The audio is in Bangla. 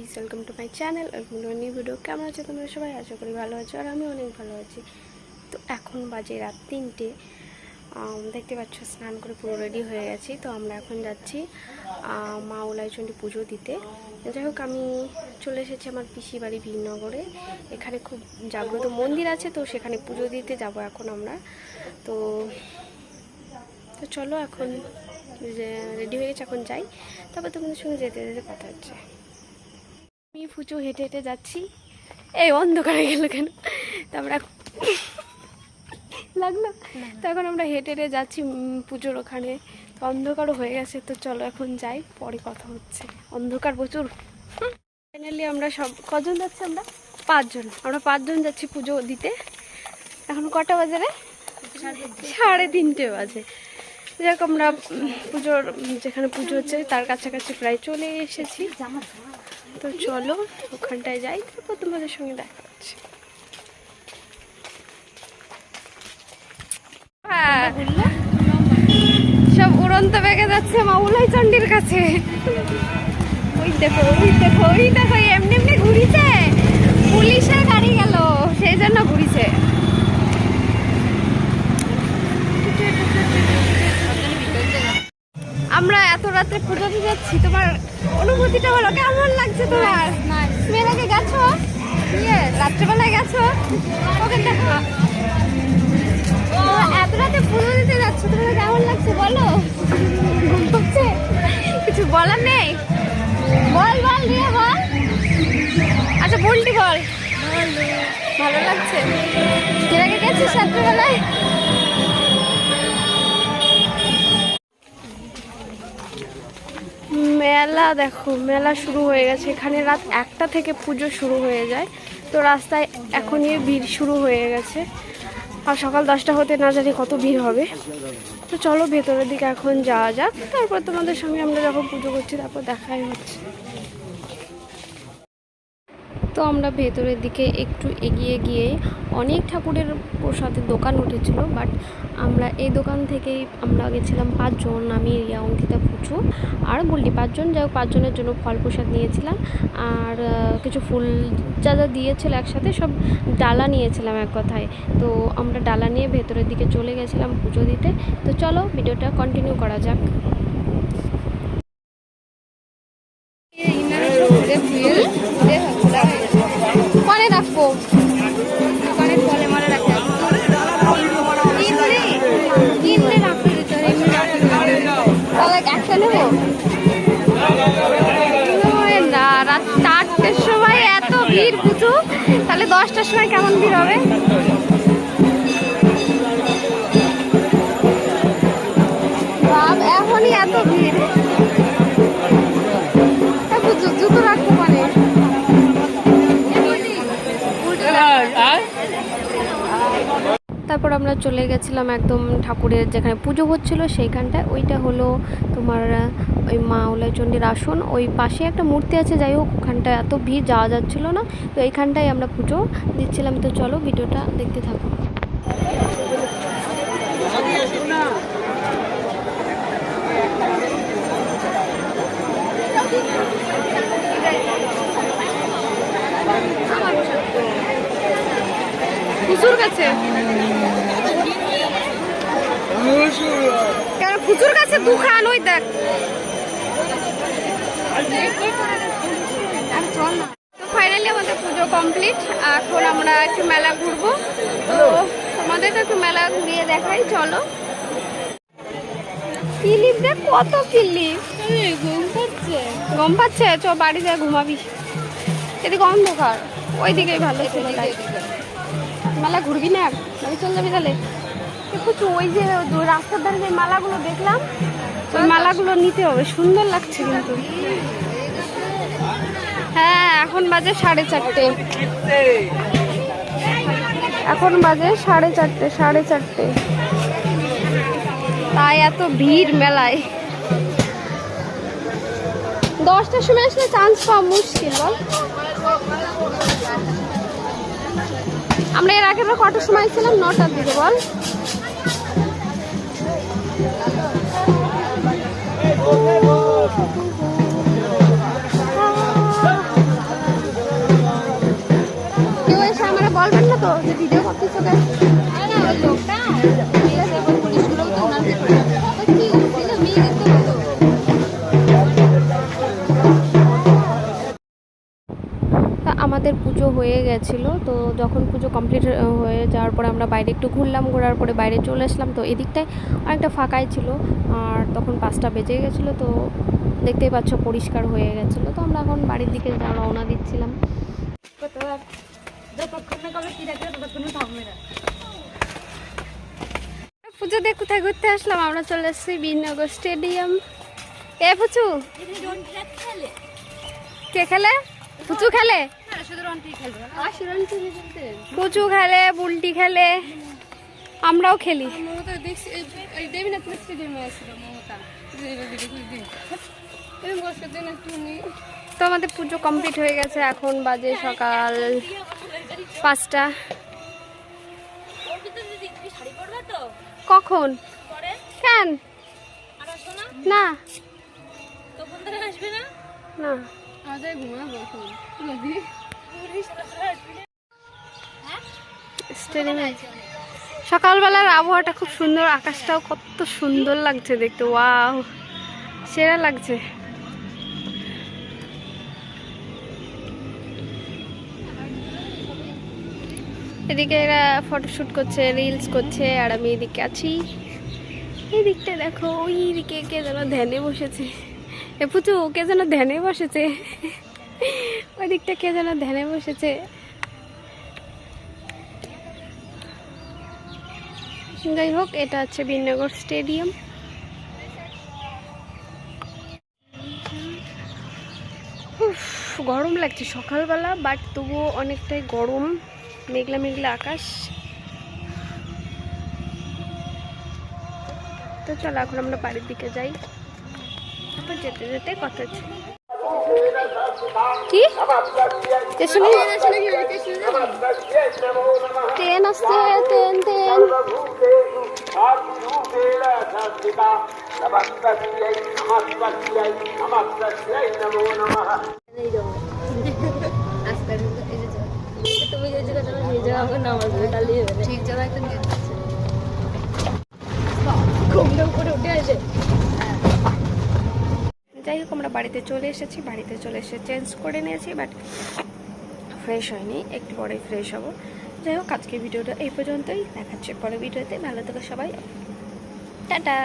Guys, welcome to my channel. New video. কেমন আছো তোমরা সবাই? আশা করি ভালো আছো, আর আমি অনেক ভালো আছি। তো এখন বাজে রাত 3টে। দেখতে পাচ্ছ স্নান করে পুরো রেডি হয়ে গেছি। তো আমরা এখন যাচ্ছি মা উলাইচণ্ডী পুজো দিতে। যাই হোক, আমি চলে এসেছি আমার পিসি বাড়ি ভীমনগরে। এখানে খুব জাগ্রত মন্দির আছে, তো সেখানে পুজো দিতে যাব এখন আমরা। তো চলো, এখন রেডি হয়ে গেছে, এখন যাই। তারপর তোমাদের সঙ্গে যেতে যেতে কথা হচ্ছে। আমি ফুচু হেঁটে হেঁটে যাচ্ছি। এই অন্ধকারে গেল কেন? তারপরে লাগলো। তখন আমরা হেঁটে হেঁটে যাচ্ছি পুজোর ওখানে। তো অন্ধকারও হয়ে গেছে, তো চলো এখন যাই, পরে কথা হচ্ছে। অন্ধকার প্রচুর। ফাইনালি আমরা সব কজন যাচ্ছি? আমরা 5 জন। আমরা 5 জন যাচ্ছি পুজো দিতে। এখন কটা বাজে রে? 3:30 বাজে। যাক, আমরা পুজোর যেখানে পুজো হচ্ছে তার কাছাকাছি প্রায় চলে এসেছি। তো চলো ওখানটায় যাই, তারপর তোমাদের সঙ্গে দেখা হচ্ছে। হ্যাঁ, সব উড়ন্ত বেগে যাচ্ছে মা উলাইচণ্ডীর কাছে। ওই দেখো, ওই দেখো, ওই দেখো, এমনি এমনি ঘুরিছে। পুলিশের গাড়ি গেল, সেই জন্য ঘুরিছে। আমরা এত রাতে পুজো দিতে যাচ্ছি, তোমার অনুভূতিটা হলো কেমন লাগছে তোমার? মেলাকে গেছো? রাত্রেবেলায় গেছো? ওকে দেখো, এত রাতে পুজো দিতে যাচ্ছ, তোমার কেমন লাগছে বলো? কিছু বলার নেই? বল বল রিয়া, বল। আচ্ছা বলটি বল। ভালো লাগছে। এর আগে গেছিস রাত্রেবেলায়? মেলা দেখো, মেলা শুরু হয়ে গেছে। এখানে রাত 1টা থেকে পুজো শুরু হয়ে যায়। তো রাস্তায় এখনই ভিড় শুরু হয়ে গেছে, আর সকাল 10টা হতে না জানি কত ভিড় হবে। তো চলো ভেতরের দিকে এখন যাওয়া যাক, তারপর তোমাদের সঙ্গে আমরা যখন পুজো করছি তারপর দেখাই হচ্ছে। তো আমরা ভেতরের দিকে একটু এগিয়ে গিয়ে অনেক ঠাকুরের প্রসাদের দোকান উঠেছিল, বাট আমরা এই দোকান থেকেই আমরা গেছিলাম 5 জন, আমি, রিয়া, অঙ্কিতা, ফুচু আর বুলটি। 5 জন। যাই হোক, 5 জনের জন্য ফল প্রসাদ নিয়েছিলাম, আর কিছু ফুল যা যা দিয়েছিল একসাথে সব ডালা নিয়েছিলাম এক কথায়। তো আমরা ডালা নিয়ে ভেতরের দিকে চলে গেছিলাম পুজো দিতে। তো চলো ভিডিওটা কন্টিনিউ করা যাক। মনে রাখবো, অনেক ফলে মনে রাখতে একটা নেবো না। রাত 4টের সময় এত ভিড় পুজো, তাহলে 10টার সময় কেমন ভিড় হবে? ভাব, এখনই এত ভিড়। জুতো রাখবো মানে। তারপর আমরা চলে গেছিলাম একদম ঠাকুরের যেখানে পুজো হচ্ছিল সেইখানটায়। ওইটা হলো তোমার ওই মা উলাইচণ্ডীর আসন, ওই পাশে একটা মূর্তি আছে। যাই হোক, ওখানটায় এত ভিড় যাওয়া যাচ্ছিল না, তো এইখানটায় আমরা পুজো দিচ্ছিলাম। তো চলো ভিডিওটা দেখতে থাকো। ফুচুর কাছে কেন? ফুচুর কাছে দুখান, ওই দেখ। তো ফাইনালি আমাদের পুজো কমপ্লিট। এখন আমরা একটু মেলা ঘুরবো। তো তোমাদের তো একটু মেলা ঘুরিয়ে দেখাই, চলো। কিলিপ দেখ, কত কিলিপ। গম পাচ্ছে। চ বাড়ি যা ঘুমাবি। এদিকে অন্ধকার, ওইদিকেই ভালো ছিল। মেলা ঘুরবি না? বাড়ি চল যাবি তাহলে? দেখো ওই যে রাস্তার ধারে যে মালাগুলো দেখলাম, ওই মালাগুলো নিতে হবে, সুন্দর লাগছে কিন্তু। হ্যাঁ, এখন বাজে 4:30। এখন বাজে 4:30। তাই এত ভিড় মেলায়। 10টার সময় আসলে চান্স পাওয়া মুশকিল বল। আমরা এর আগের কটার সময় ছিলাম? 9টার দিকে বল। আমাদের পুজো হয়ে গেছিলো, তো যখন পুজো কমপ্লিট হয়ে যাওয়ার পরে আমরা বাইরে একটু ঘুরলাম, ঘোরার পরে বাইরে চলে আসলাম। তো এদিকটায় অনেকটা ফাঁকাই ছিল, আর তখন 5টা বেজে গেছিলো। তো দেখতেই পাচ্ছ পরিষ্কার হয়ে গেছিলো। তো আমরা এখন বাড়ির দিকে রওনা দিচ্ছিলাম। পুজো দিয়ে কোথায় ঘুরতে আসলাম? আমরা চলে এসেছি বীরনগর স্টেডিয়াম। এ পুচু কে খেলে? পুচু খেলে, পুচু খেলে, বুলটি খেলে, আমরাও খেলি। তো আমাদের পুজো কমপ্লিট হয়ে গেছে, এখন বাজে সকাল 5টা। কখন? কেন না না স্টেডিয়ামে সকালবেলার আবহাওয়াটা খুব সুন্দর, আকাশটাও কত সুন্দর লাগছে দেখতে। ওয়াও, সেরা লাগছে। এদিকে এরা ফটোশুট করছে, রিলস করছে, আর আমি এদিকে আছি। এই দিকটা দেখো, ওই দিকে কে যেন ধ্যানে বসেছে। এ পুচু, কে যেন ধ্যানে বসেছে, ওই দিকটা কে যেন ধ্যানে বসেছে। যাই হোক, এটা হচ্ছে বীরনগর স্টেডিয়াম। গরম লাগছে সকালবেলা, বাট তবুও অনেকটাই গরম, মেঘলা মেঘলা আকাশ। তো চলো এখন আমরা বাড়ির দিকে যাই, তারপর যেতে যেতে কথা হচ্ছে। কি ট্রেন আসছে, ট্রেন ট্রেন। তুমি যে জায়গাটা সেই জায়গা আমাকে নামাবে, তাহলে ঠিক জায়গায় তো নিয়ে যাচ্ছে। করে উঠে আসে। যাই হোক, আমরা বাড়িতে চলে এসেছি। বাড়িতে চলে এসে চেঞ্জ করে নিয়েছি, বাট ফ্রেশ হয়নি, একটু পরে ফ্রেশ হব। যাই হোক, আজকের ভিডিওটা এই পর্যন্তই, দেখাচ্ছে পরে ভিডিওতে। ভালো থেকো সবাই, টাটা।